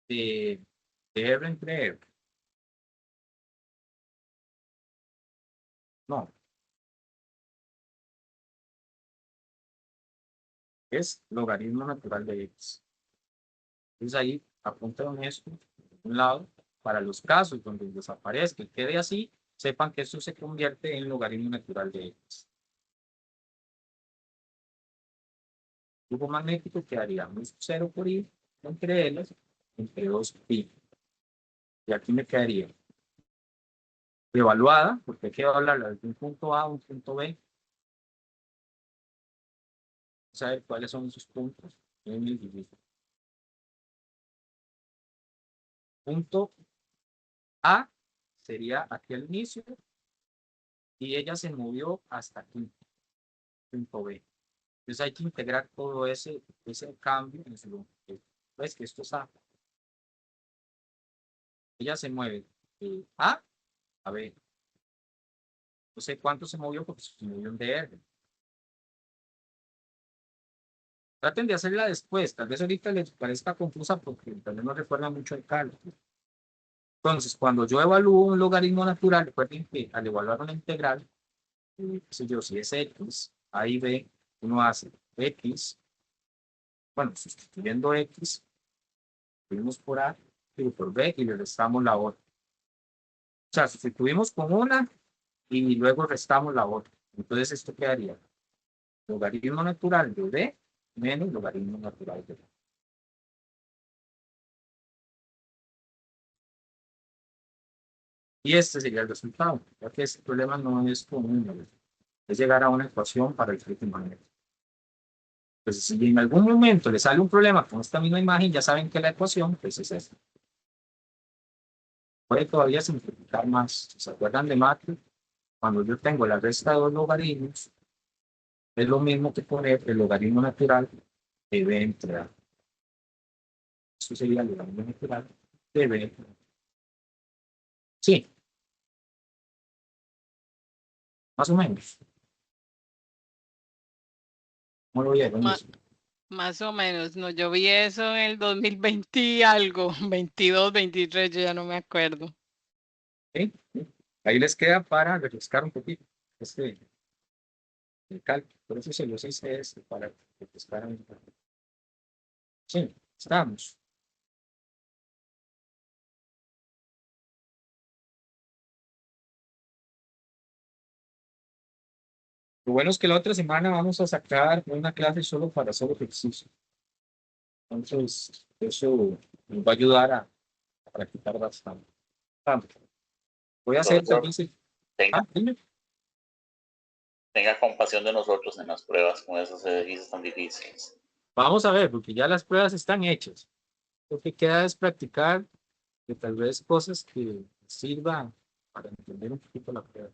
[SPEAKER 1] de R entre R? No. Es logaritmo natural de X. Entonces ahí apuntan esto, un lado, para los casos donde desaparezca y quede así, sepan que esto se convierte en logaritmo natural de X. El flujo magnético quedaría 0 por I entre L, entre 2 pi. Y aquí me quedaría evaluada, porque hay que hablarla desde un punto A a un punto B. Saber cuáles son esos puntos en el dibujo. Punto A sería aquí al inicio y ella se movió hasta aquí, punto B. Entonces hay que integrar todo ese cambio en su longitud. ¿Ves que esto es A? Ella se mueve de A a B. No sé cuánto se movió porque se movió en DR. Traten de hacerla después. Tal vez ahorita les parezca confusa porque tal vez no recuerdan mucho el cálculo. Entonces, cuando yo evalúo un logaritmo natural, recuerden que al evaluar una integral, qué sé yo, si es x, a y b, uno hace x, bueno, sustituyendo x, sustituimos por a, y por b, y le restamos la otra. O sea, sustituimos con una, y luego restamos la otra. Entonces, esto quedaría logaritmo natural de b menos logaritmo natural de b. Y este sería el resultado, ya que este problema no es con un número, es llegar a una ecuación para el flujo magnético. Entonces, si en algún momento le sale un problema con esta misma imagen, ya saben que la ecuación pues, es esta. Puede todavía simplificar más. Si se acuerdan de Matthew, cuando yo tengo la resta de dos logaritmos, es lo mismo que poner el logaritmo natural de b entre a. Eso sería el logaritmo natural de b entre a. Sí, más o menos. ¿Cómo lo vieron?
[SPEAKER 5] Ma- Más o menos, no, yo vi eso en el 2020 y algo, 22, 23, yo ya no me acuerdo.
[SPEAKER 1] ¿Sí? ¿Sí? Ahí les queda para refrescar un poquito el cálculo. Por eso se los hice para refrescar un poquito. Sí, estamos. Lo bueno es que la otra semana vamos a sacar una clase solo para hacer ejercicio. Entonces, eso nos va a ayudar a practicar bastante. Voy a hacer
[SPEAKER 2] Profesor,
[SPEAKER 1] también.
[SPEAKER 2] tenga,
[SPEAKER 1] Dime.
[SPEAKER 2] tenga compasión de nosotros en las pruebas con esos ejercicios tan difíciles.
[SPEAKER 1] Vamos a ver, porque ya las pruebas están hechas. Lo que queda es practicar de tal vez cosas que sirvan para entender un poquito la prueba.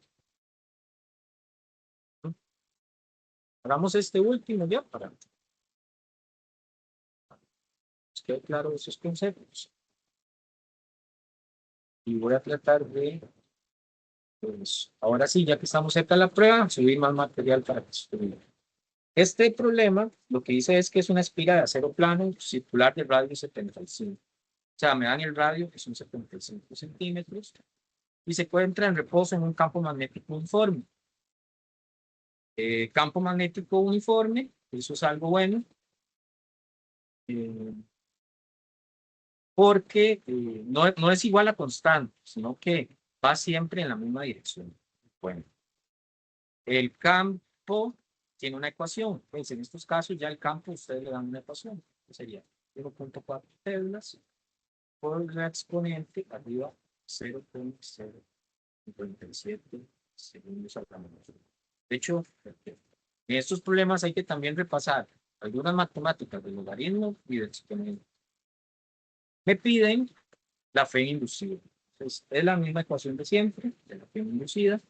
[SPEAKER 1] Hagamos este último ya para que quede claro esos conceptos. Y voy a tratar de, pues, ahora sí, ya que estamos cerca de la prueba, subir más material para que estudien. Este problema, lo que dice es que es una espiga de acero plano circular de radio 75. O sea, me dan el radio, que son 75 centímetros, y se encuentra en reposo en un campo magnético uniforme. Campo magnético uniforme, eso es algo bueno, porque no es igual a constante, sino que va siempre en la misma dirección. Bueno, el campo tiene una ecuación. Pues en estos casos ya el campo ustedes le dan una ecuación, que sería 0.4 teslas por la exponente arriba 0.057 segundos al gramo. De hecho, en estos problemas hay que también repasar algunas matemáticas del logaritmo y del exponente. Me piden la fe inducida. Entonces, es la misma ecuación de siempre, de la fe inducida.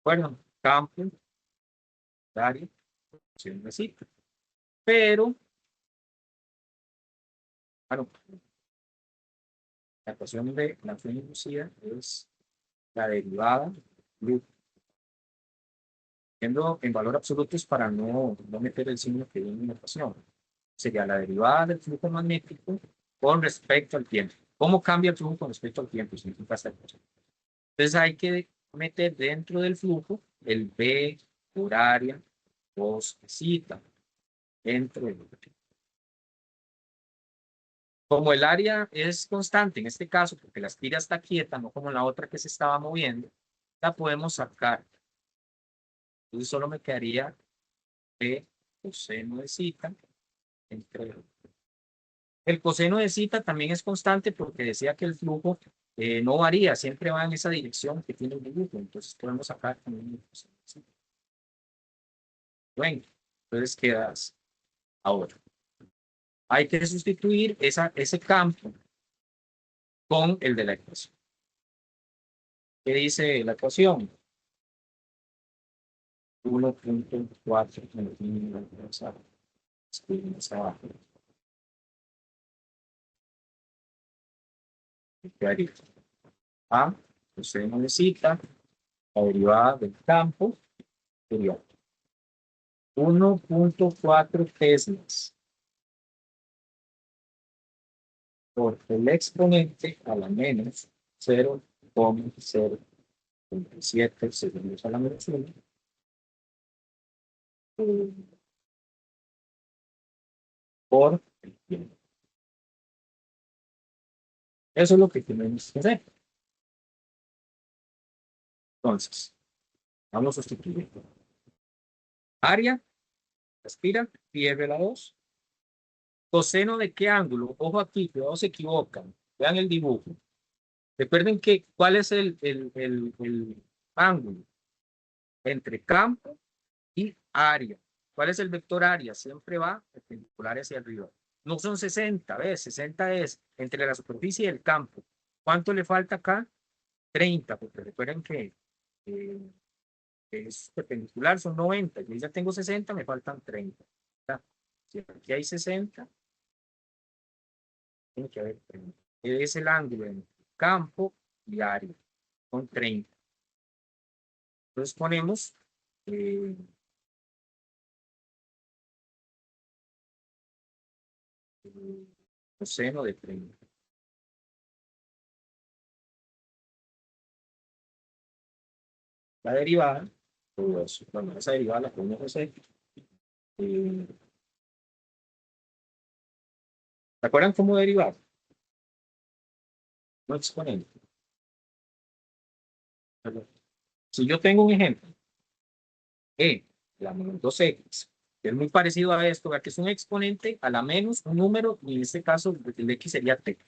[SPEAKER 1] Bueno, campo, área, ecuación de ciclo. Pero, bueno, la ecuación de la fe inducida es la derivada de en valor absoluto es para no meter el signo que viene en la ecuación. Sería la derivada del flujo magnético con respecto al tiempo. ¿Cómo cambia el flujo con respecto al tiempo? Significa esta ecuación. Entonces hay que meter dentro del flujo el B por área cos zeta dentro del flujo. Como el área es constante en este caso, porque la espiga está quieta, no como la otra que se estaba moviendo, la podemos sacar. Entonces solo me quedaría B coseno de zeta entre el coseno de zeta también es constante porque decía que el flujo no varía, siempre va en esa dirección que tiene el dibujo. Entonces podemos sacar también el coseno de zeta. Bueno, entonces quedas ahora. Hay que sustituir ese campo con el de la ecuación. ¿Qué dice la ecuación? 1.4 escribimos abajo. Quedaría A, coseno de zeta, la derivada del campo, sería 1.4 teslas por el exponente a la menos 0,027 segundos a la menos 1. Por el tiempo. Eso es lo que tenemos que hacer. Entonces, vamos a sustituir. Área, respira, pierde la 2. Coseno de qué ángulo. Ojo aquí, cuidado se equivocan. Vean el dibujo. Recuerden que, ¿cuál es el ángulo? Entre campo y área. ¿Cuál es el vector área? Siempre va perpendicular hacia arriba. No son 60, ¿ves? 60 es entre la superficie y el campo. ¿Cuánto le falta acá? 30, porque recuerden que es perpendicular, son 90. Yo ya tengo 60, me faltan 30. Si aquí hay 60, tiene que haber 30. Es el ángulo entre campo y área. Son 30. Entonces ponemos coseno de 30. La derivada, pues, bueno, esa derivada la podemos hacer. ¿Se acuerdan cómo derivar? Un exponente. Si yo tengo un ejemplo, la menos 2x, que es muy parecido a esto, que es un exponente a la menos un número, y en este caso el x sería t.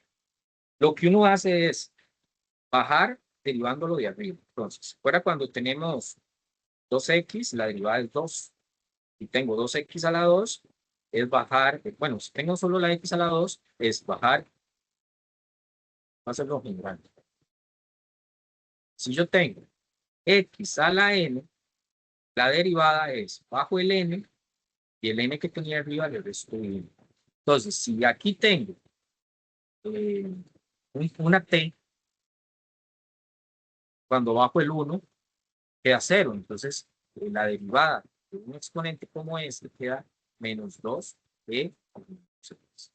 [SPEAKER 1] Lo que uno hace es bajar derivándolo de arriba. Entonces, fuera cuando tenemos 2x, la derivada es 2. Y tengo 2x a la 2, es bajar, bueno, si tengo solo la x a la 2, es bajar, va a ser lo general. Si yo tengo x a la n, la derivada es bajo el n, y el n que tenía arriba le resto 1. Entonces, si aquí tengo una t, cuando bajo el 1, queda 0. Entonces, la derivada de un exponente como este queda menos 2 de. Entonces,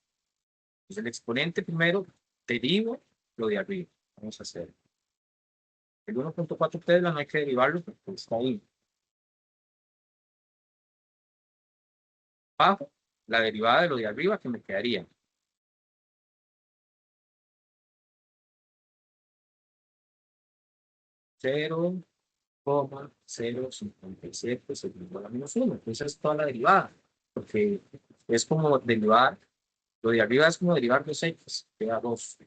[SPEAKER 1] el exponente primero derivo lo de arriba. Vamos a hacer. El 1.4 tesla no hay que derivarlo porque está ahí. Bajo la derivada de lo de arriba que me quedaría. Cero 0,057 segundo a la menos 1. Entonces es toda la derivada. Porque es como derivar. Lo de arriba es como derivar 2x. Queda 2.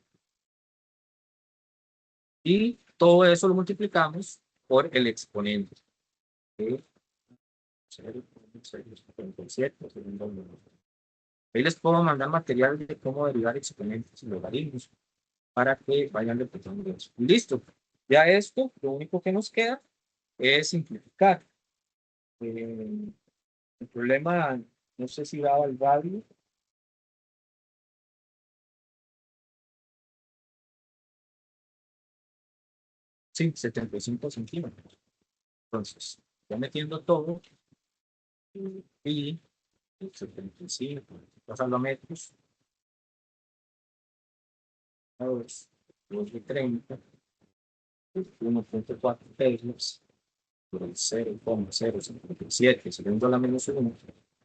[SPEAKER 1] Y todo eso lo multiplicamos por el exponente. 0,057 segundo a la menos 1. Ahí les puedo mandar material de cómo derivar exponentes y logaritmos para que vayan repitiendo eso. Listo. Ya esto, lo único que nos queda es simplificar. El problema, no sé si daba el radio. Sí, 75 centímetros. Entonces, ya metiendo todo, y 75, pasando a metros, a 2 de 30, 1.4 teslas, por el 0,057, segundo a la menos 1,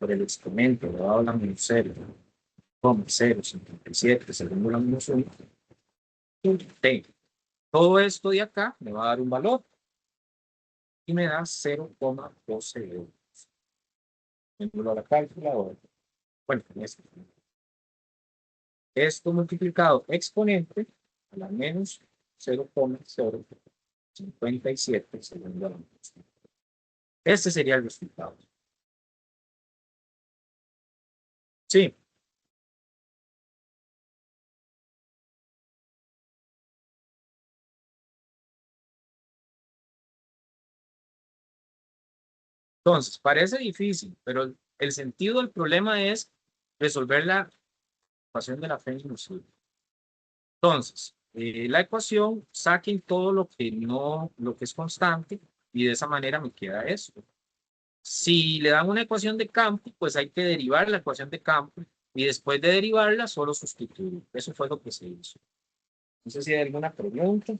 [SPEAKER 1] por el exponente elevado a la menos 0,057, segundo a la menos 1, t. Todo esto de acá me va a dar un valor y me da 0,12 euros. Envío a la calculadora. Bueno, esto multiplicado exponente a la menos 0,057 segundo a la menos 1. Este sería el resultado. Sí. Entonces, parece difícil, pero el sentido del problema es resolver la ecuación de la fe inusual. Entonces, la ecuación, saquen todo lo que no, lo que es constante, y de esa manera me queda esto. Si le dan una ecuación de campo, pues hay que derivar la ecuación de campo y después de derivarla solo sustituir. Eso fue lo que se hizo. No sé si hay alguna pregunta.